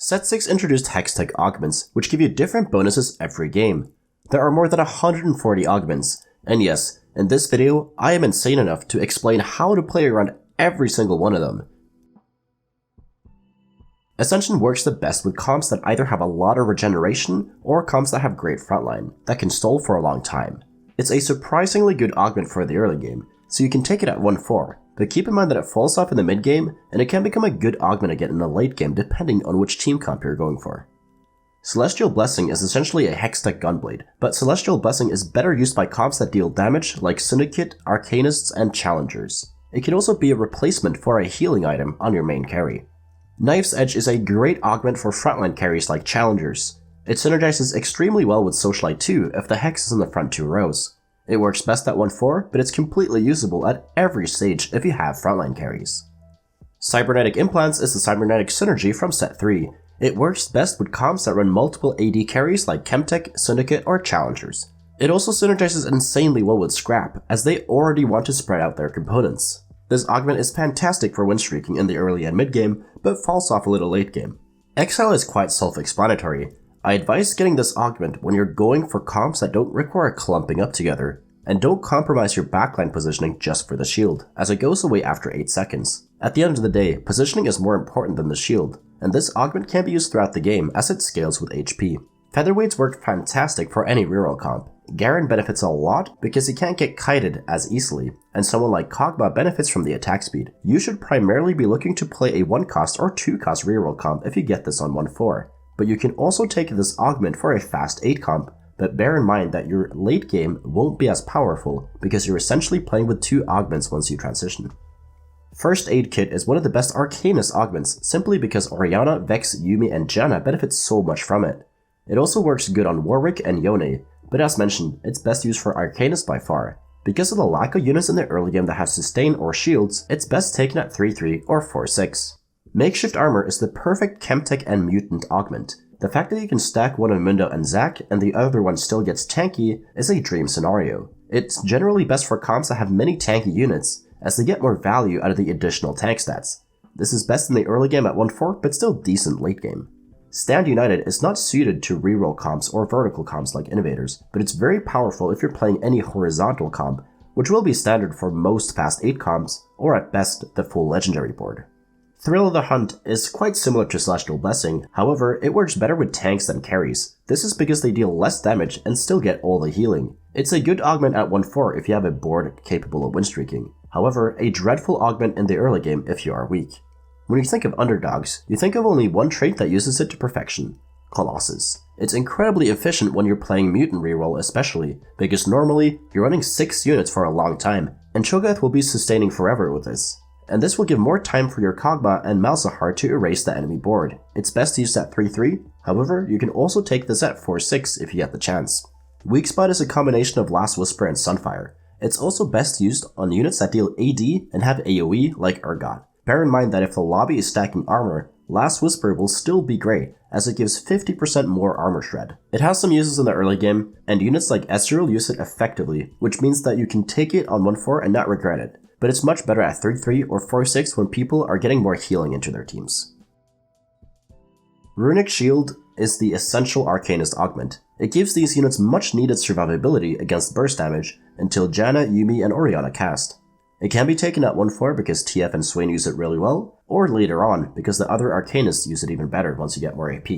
Set 6 introduced Hextech augments, which give you different bonuses every game. There are more than 140 augments, and yes, in this video, I am insane enough to explain how to play around every single one of them. Ascension works the best with comps that either have a lot of regeneration or comps that have great frontline, that can stall for a long time. It's a surprisingly good augment for the early game, so you can take it at 1-4, but keep in mind that it falls off in the mid game, and it can become a good augment again in the late game depending on which team comp you're going for. Celestial Blessing is essentially a Hextech Gunblade, but Celestial Blessing is better used by comps that deal damage like Syndicate, Arcanists, and Challengers. It can also be a replacement for a healing item on your main carry. Knife's Edge is a great augment for frontline carries like Challengers. It synergizes extremely well with Socialite too if the Hex is in the front 2 rows. It works best at 1-4, but it's completely usable at every stage if you have frontline carries. Cybernetic Implants is the Cybernetic synergy from set 3. It works best with comps that run multiple AD carries like Chemtech, Syndicate, or Challengers. It also synergizes insanely well with Scrap, as they already want to spread out their components. This augment is fantastic for win streaking in the early and mid game, but falls off a little late game. Exile is quite self-explanatory. I advise getting this augment when you're going for comps that don't require clumping up together, and don't compromise your backline positioning just for the shield, as it goes away after 8 seconds. At the end of the day, positioning is more important than the shield, and this augment can be used throughout the game as it scales with HP. Featherweights work fantastic for any reroll comp. Garen benefits a lot because he can't get kited as easily, and someone like Kog'Maw benefits from the attack speed. You should primarily be looking to play a 1-cost or 2-cost reroll comp if you get this on 1-4, but you can also take this augment for a fast 8 comp, but bear in mind that your late game won't be as powerful because you're essentially playing with 2 augments once you transition. First Aid Kit is one of the best Arcanist augments simply because Orianna, Vex, Yuumi, and Janna benefit so much from it. It also works good on Warwick and Yone, but as mentioned, it's best used for Arcanists by far. Because of the lack of units in the early game that have sustain or shields, it's best taken at 3-3 or 4-6. Makeshift Armor is the perfect Chemtech and Mutant augment. The fact that you can stack one on Mundo and Zac and the other one still gets tanky is a dream scenario. It's generally best for comps that have many tanky units, as they get more value out of the additional tank stats. This is best in the early game at 1-4, but still decent late game. Stand United is not suited to reroll comps or vertical comps like Innovators, but it's very powerful if you're playing any horizontal comp, which will be standard for most fast 8 comps, or at best the full legendary board. Thrill of the Hunt is quite similar to Celestial Blessing, however, it works better with tanks than carries. This is because they deal less damage and still get all the healing. It's a good augment at 1-4 if you have a board capable of win streaking, however, a dreadful augment in the early game if you are weak. When you think of Underdogs, you think of only one trait that uses it to perfection: Colossus. It's incredibly efficient when you're playing Mutant reroll especially, because normally you're running 6 units for a long time, and Cho'Gath will be sustaining forever with this. And this will give more time for your Kog'Maw and Malzahar to erase the enemy board. It's best used at 3-3, however, you can also take this at 4-6 if you get the chance. Weak Spot is a combination of Last Whisper and Sunfire. It's also best used on units that deal AD and have AoE like Urgot. Bear in mind that if the lobby is stacking armor, Last Whisper will still be great, as it gives 50% more armor shred. It has some uses in the early game, and units like Ezreal use it effectively, which means that you can take it on 1-4 and not regret it, but it's much better at 3-3 or 4-6 when people are getting more healing into their teams. Runic Shield is the essential Arcanist augment. It gives these units much needed survivability against burst damage until Janna, Yuumi, and Orianna cast. It can be taken at 1-4 because TF and Swain use it really well, or later on because the other Arcanists use it even better once you get more AP.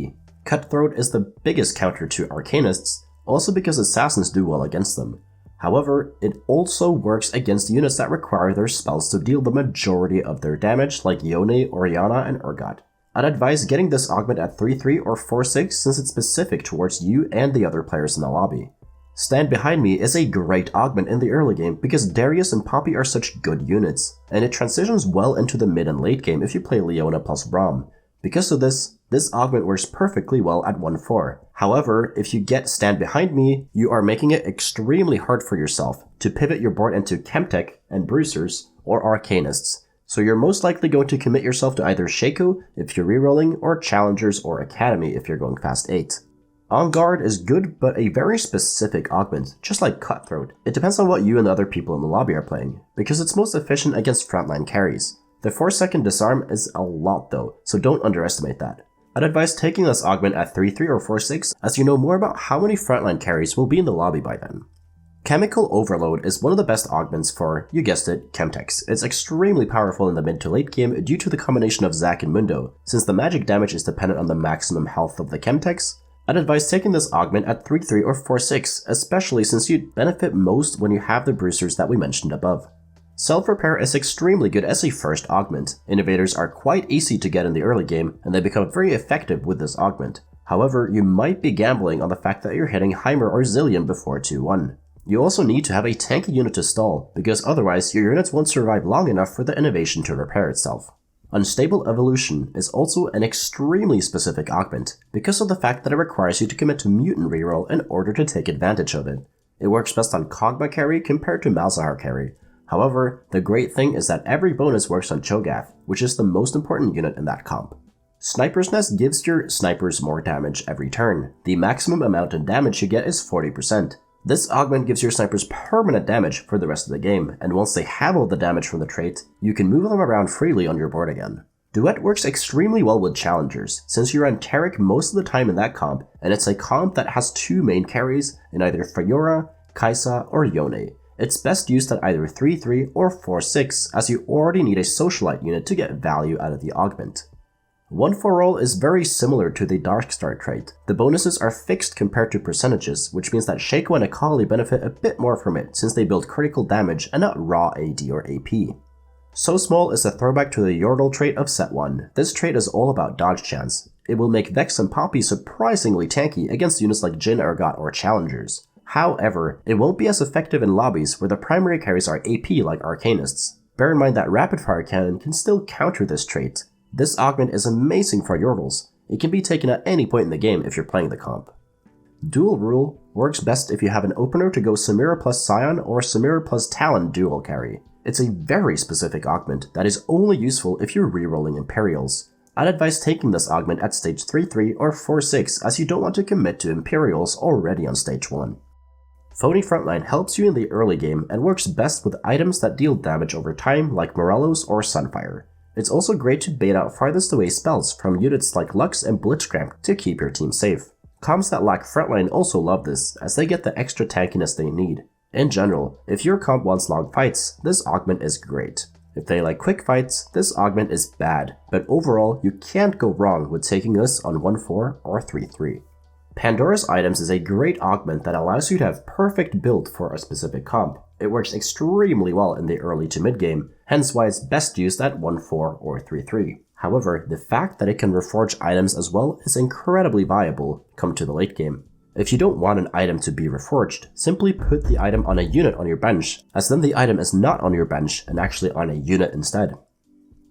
Cutthroat is the biggest counter to Arcanists, also because Assassins do well against them. However, it also works against units that require their spells to deal the majority of their damage like Yone, Orianna, and Urgot. I'd advise getting this augment at 3-3 or 4-6 since it's specific towards you and the other players in the lobby. Stand Behind Me is a great augment in the early game because Darius and Poppy are such good units, and it transitions well into the mid and late game if you play Leona plus Braum. Because of this augment works perfectly well at 1-4. However, if you get Stand Behind Me, you are making it extremely hard for yourself to pivot your board into Chemtech and Bruisers or Arcanists, so you're most likely going to commit yourself to either Shaco if you're rerolling, or Challengers or Academy if you're going fast 8. On Guard is good, but a very specific augment, just like Cutthroat. It depends on what you and the other people in the lobby are playing, because it's most efficient against frontline carries. The 4-second disarm is a lot though, so don't underestimate that. I'd advise taking this augment at 3-3 or 4-6 as you know more about how many frontline carries will be in the lobby by then. Chemical Overload is one of the best augments for, you guessed it, Chemtechs. It's extremely powerful in the mid to late game due to the combination of Zac and Mundo. Since the magic damage is dependent on the maximum health of the Chemtechs, I'd advise taking this augment at 3-3 or 4-6, especially since you'd benefit most when you have the bruisers that we mentioned above. Self-Repair is extremely good as a first augment. Innovators are quite easy to get in the early game, and they become very effective with this augment. However, you might be gambling on the fact that you're hitting Heimer or Zillion before 2-1. You also need to have a tanky unit to stall, because otherwise your units won't survive long enough for the innovation to repair itself. Unstable Evolution is also an extremely specific augment, because of the fact that it requires you to commit to Mutant reroll in order to take advantage of it. It works best on Kog'Maw carry compared to Malzahar carry. However, the great thing is that every bonus works on Cho'Gath, which is the most important unit in that comp. Sniper's Nest gives your snipers more damage every turn. The maximum amount of damage you get is 40%. This augment gives your snipers permanent damage for the rest of the game, and once they have all the damage from the trait, you can move them around freely on your board again. Duet works extremely well with challengers, since you run Taric most of the time in that comp, and it's a comp that has two main carries in either Fiora, Kai'Sa, or Yone. It's best used at either 3-3 or 4-6, as you already need a socialite unit to get value out of the augment. 1-for-all is very similar to the Darkstar trait. The bonuses are fixed compared to percentages, which means that Shaco and Akali benefit a bit more from it since they build critical damage and not raw AD or AP. So Small is a throwback to the Yordle trait of set 1. This trait is all about dodge chance. It will make Vex and Poppy surprisingly tanky against units like Jhin, Urgot, or Challengers. However, it won't be as effective in lobbies where the primary carries are AP like Arcanists. Bear in mind that Rapid Fire Cannon can still counter this trait. This augment is amazing for Yordles. It can be taken at any point in the game if you're playing the comp. Dual Rule works best if you have an opener to go Samira plus Scion or Samira plus Talon dual carry. It's a very specific augment that is only useful if you're rerolling Imperials. I'd advise taking this augment at stage 3-3 or 4-6 as you don't want to commit to Imperials already on stage 1. Phony Frontline helps you in the early game and works best with items that deal damage over time like Morelos or Sunfire. It's also great to bait out farthest away spells from units like Lux and Blitzcrank to keep your team safe. Comps that lack Frontline also love this, as they get the extra tankiness they need. In general, if your comp wants long fights, this augment is great. If they like quick fights, this augment is bad, but overall you can't go wrong with taking this on 1-4 or 3-3. Pandoras items is a great augment that allows you to have perfect build for a specific comp. It works extremely well in the early to mid game, hence why it's best used at 1-4 or 3-3. However, the fact that it can reforge items as well is incredibly viable come to the late game. If you don't want an item to be reforged, simply put the item on a unit on your bench, as then the item is not on your bench and actually on a unit instead.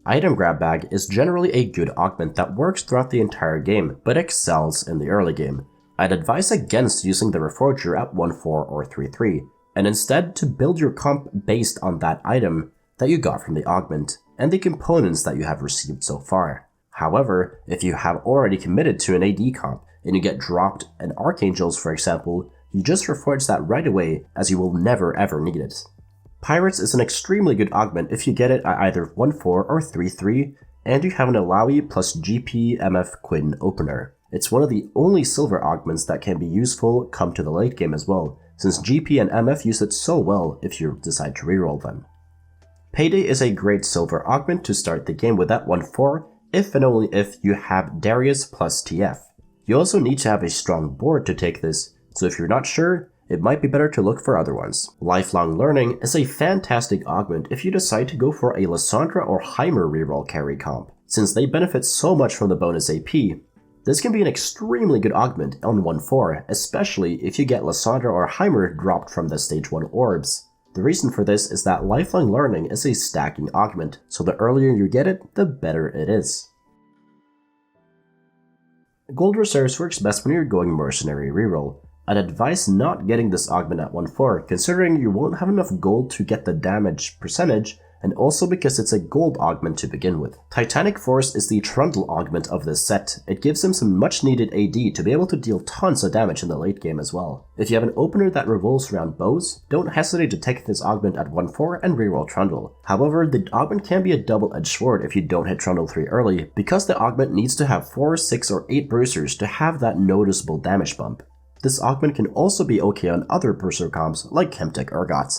Item Grab Bag is generally a good augment that works throughout the entire game, but excels in the early game. I'd advise against using the Reforger at 1-4 or 3-3, and instead to build your comp based on that item that you got from the augment, and the components that you have received so far. However, if you have already committed to an AD comp, and you get dropped an Archangels for example, you just reforge that right away as you will never ever need it. Pirates is an extremely good augment if you get it at either 1-4 or 3-3, and you have an Alawi plus GP MF Quinn opener. It's one of the only silver augments that can be useful come to the late game as well, since GP and MF use it so well if you decide to reroll them. Payday is a great silver augment to start the game with at 1-4, if and only if you have Darius plus TF. You also need to have a strong board to take this, so if you're not sure, it might be better to look for other ones. Lifelong Learning is a fantastic augment if you decide to go for a Lissandra or Heimer reroll carry comp, since they benefit so much from the bonus AP. This can be an extremely good augment on 1-4, especially if you get Lissandra or Heimer dropped from the stage 1 orbs. The reason for this is that Lifelong Learning is a stacking augment, so the earlier you get it, the better it is. Gold Reserves works best when you're going Mercenary reroll. I'd advise not getting this augment at 1-4, considering you won't have enough gold to get the damage percentage and also because it's a gold augment to begin with. Titanic Force is the Trundle augment of this set. It gives him some much needed AD to be able to deal tons of damage in the late game as well. If you have an opener that revolves around bows, don't hesitate to take this augment at 1-4 and reroll Trundle. However, the augment can be a double-edged sword if you don't hit Trundle 3 early, because the augment needs to have 4, 6, or 8 bruisers to have that noticeable damage bump. This augment can also be okay on other Berserk comps like Chemtech Overload.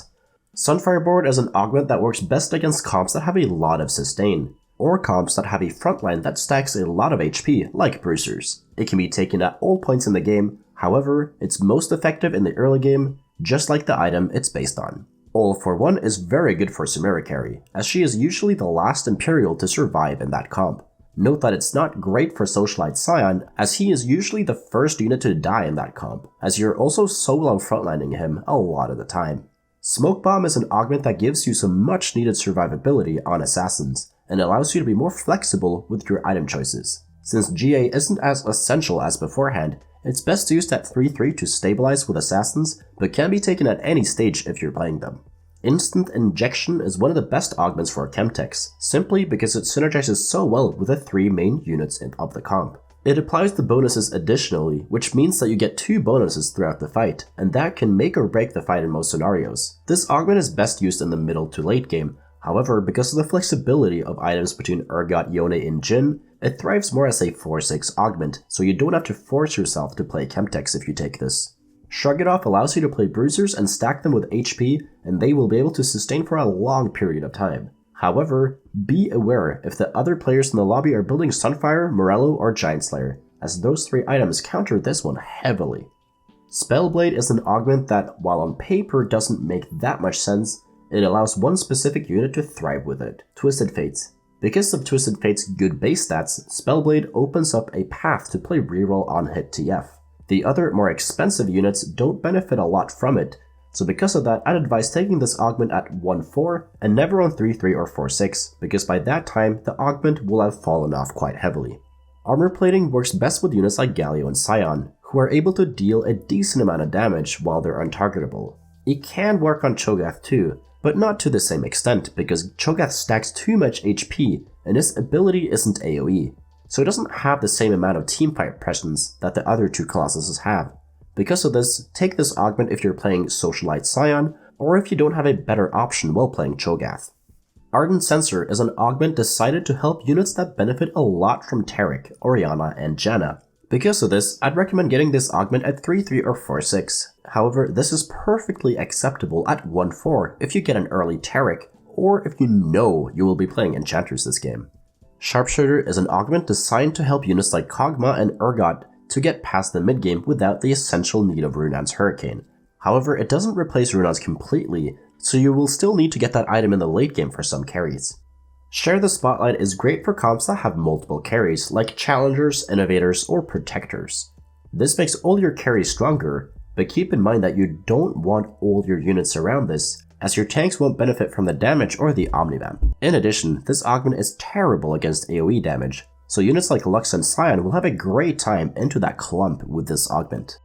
Sunfire Board is an augment that works best against comps that have a lot of sustain, or comps that have a frontline that stacks a lot of HP like Bruisers. It can be taken at all points in the game, however, it's most effective in the early game, just like the item it's based on. All for One is very good for Samira carry, as she is usually the last Imperial to survive in that comp. Note that it's not great for Socialite Scion, as he is usually the first unit to die in that comp, as you're also solo frontlining him a lot of the time. Smoke Bomb is an augment that gives you some much needed survivability on assassins, and allows you to be more flexible with your item choices. Since GA isn't as essential as beforehand, it's best used at 3-3 to stabilize with assassins, but can be taken at any stage if you're playing them. Instant Injection is one of the best augments for Chemtechs, simply because it synergizes so well with the 3 main units of the comp. It applies the bonuses additionally, which means that you get 2 bonuses throughout the fight, and that can make or break the fight in most scenarios. This augment is best used in the middle to late game, however, because of the flexibility of items between Urgot, Yone, and Jhin, it thrives more as a 4-6 augment, so you don't have to force yourself to play Chemtechs if you take this. Shrug It Off allows you to play Bruisers and stack them with HP, and they will be able to sustain for a long period of time. However, be aware if the other players in the lobby are building Sunfire, Morello, or Giant Slayer, as those 3 items counter this one heavily. Spellblade is an augment that, while on paper doesn't make that much sense, it allows one specific unit to thrive with it, Twisted Fates. Because of Twisted Fate's good base stats, Spellblade opens up a path to play reroll on hit TF. The other, more expensive units don't benefit a lot from it, so because of that, I'd advise taking this augment at 1-4 and never on 3-3 or 4-6, because by that time, the augment will have fallen off quite heavily. Armor plating works best with units like Galio and Scion, who are able to deal a decent amount of damage while they're untargetable. It can work on Cho'Gath too, but not to the same extent, because Cho'Gath stacks too much HP and his ability isn't AoE, so it doesn't have the same amount of teamfight presence that the other 2 Colossuses have. Because of this, take this augment if you're playing Socialite Scion, or if you don't have a better option while playing Cho'Gath. Ardent Censor is an augment decided to help units that benefit a lot from Taric, Orianna, and Janna. Because of this, I'd recommend getting this augment at 3-3 or 4-6. However, this is perfectly acceptable at 1-4 if you get an early Taric, or if you know you will be playing Enchanters this game. Sharpshooter is an augment designed to help units like Kog'Maw and Urgot to get past the mid-game without the essential need of Runaan's Hurricane. However, it doesn't replace Runaan's completely, so you will still need to get that item in the late game for some carries. Share the Spotlight is great for comps that have multiple carries, like Challengers, Innovators, or Protectors. This makes all your carries stronger, but keep in mind that you don't want all your units around this, as your tanks won't benefit from the damage or the Omnivamp. In addition, this augment is terrible against AoE damage, so units like Lux and Scion will have a great time into that clump with this augment.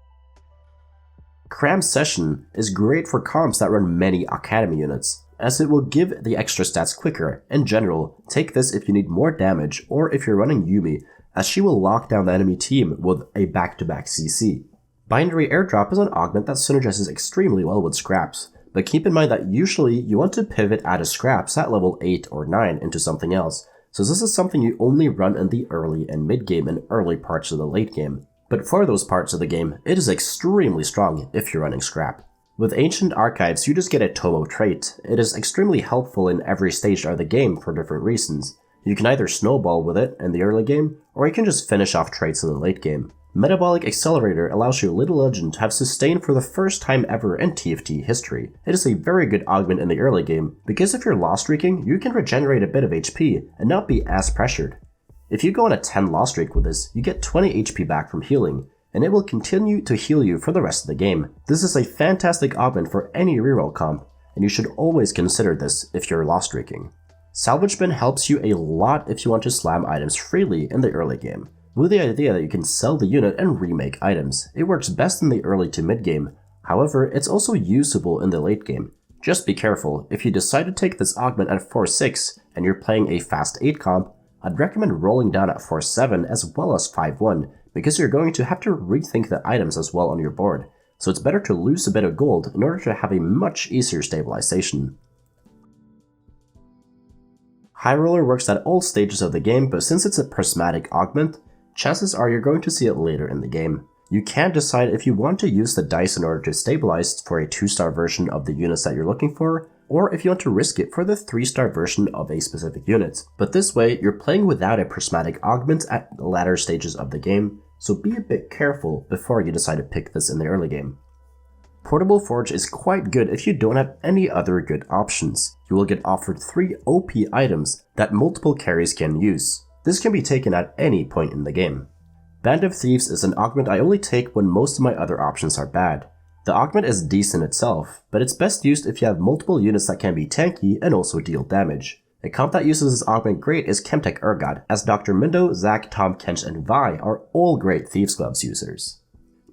Crammed Session is great for comps that run many Academy units, as it will give the extra stats quicker. In general, take this if you need more damage or if you're running Yuumi, as she will lock down the enemy team with a back-to-back CC. Binary Airdrop is an augment that synergizes extremely well with Scraps, but keep in mind that usually you want to pivot out of Scraps at level 8 or 9 into something else, so this is something you only run in the early and mid-game and early parts of the late game. But for those parts of the game, it is extremely strong if you're running Scrap. With Ancient Archives, you just get a Tomo trait. It is extremely helpful in every stage of the game for different reasons. You can either snowball with it in the early game, or you can just finish off traits in the late game. Metabolic Accelerator allows your Little Legend to have sustain for the first time ever in TFT history. It is a very good augment in the early game, because if you're loss streaking, you can regenerate a bit of HP and not be as pressured. If you go on a 10 loss streak with this, you get 20 HP back from healing, and it will continue to heal you for the rest of the game. This is a fantastic augment for any reroll comp, and you should always consider this if you're loss streaking. Salvage Bin helps you a lot if you want to slam items freely in the early game, with the idea that you can sell the unit and remake items. It works best in the early to mid game, however, it's also usable in the late game. Just be careful, if you decide to take this augment at 4-6 and you're playing a fast 8 comp, I'd recommend rolling down at 4-7 as well as 5-1, because you're going to have to rethink the items as well on your board, so it's better to lose a bit of gold in order to have a much easier stabilization. Highroller works at all stages of the game, but since it's a prismatic augment, chances are you're going to see it later in the game. You can decide if you want to use the dice in order to stabilize for a 2-star version of the units that you're looking for, or if you want to risk it for the 3-star version of a specific unit. But this way, you're playing without a prismatic augment at the latter stages of the game, so be a bit careful before you decide to pick this in the early game. Portable Forge is quite good if you don't have any other good options. You will get offered 3 OP items that multiple carries can use. This can be taken at any point in the game. Band of Thieves is an augment I only take when most of my other options are bad. The augment is decent itself, but it's best used if you have multiple units that can be tanky and also deal damage. A comp that uses this augment great is Chemtech Overload, as Dr. Mindo, Zac, Tom, Kench, and Vi are all great Thieves Gloves users.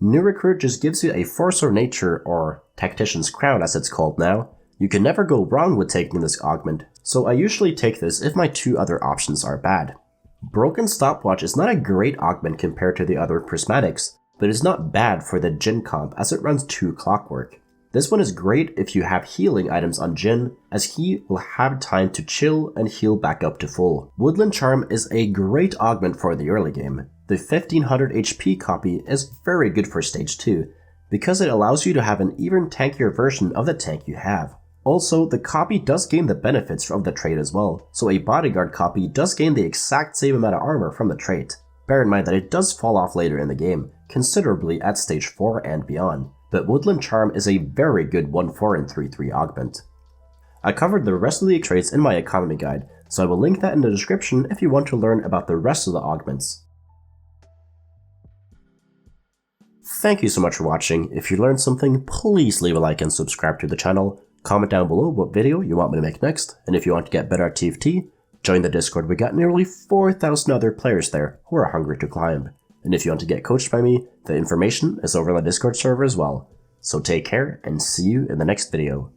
New Recruit just gives you a Force of Nature, or Tactician's Crown as it's called now. You can never go wrong with taking this augment, so I usually take this if my 2 other options are bad. Broken Stopwatch is not a great augment compared to the other prismatics, but it's not bad for the Jhin comp as it runs 2 clockwork. This one is great if you have healing items on Jhin, as he will have time to chill and heal back up to full. Woodland Charm is a great augment for the early game. The 1500 HP copy is very good for stage 2, because it allows you to have an even tankier version of the tank you have. Also, the copy does gain the benefits from the trait as well, so a bodyguard copy does gain the exact same amount of armor from the trait. Bear in mind that it does fall off later in the game, considerably at stage 4 and beyond, but Woodland Charm is a very good 1-4 and 3-3 augment. I covered the rest of the traits in my economy guide, so I will link that in the description if you want to learn about the rest of the augments. Thank you so much for watching. If you learned something, please leave a like and subscribe to the channel. Comment down below what video you want me to make next, and if you want to get better at TFT, join the Discord. We got nearly 4,000 other players there who are hungry to climb. And if you want to get coached by me, the information is over on the Discord server as well. So take care and see you in the next video.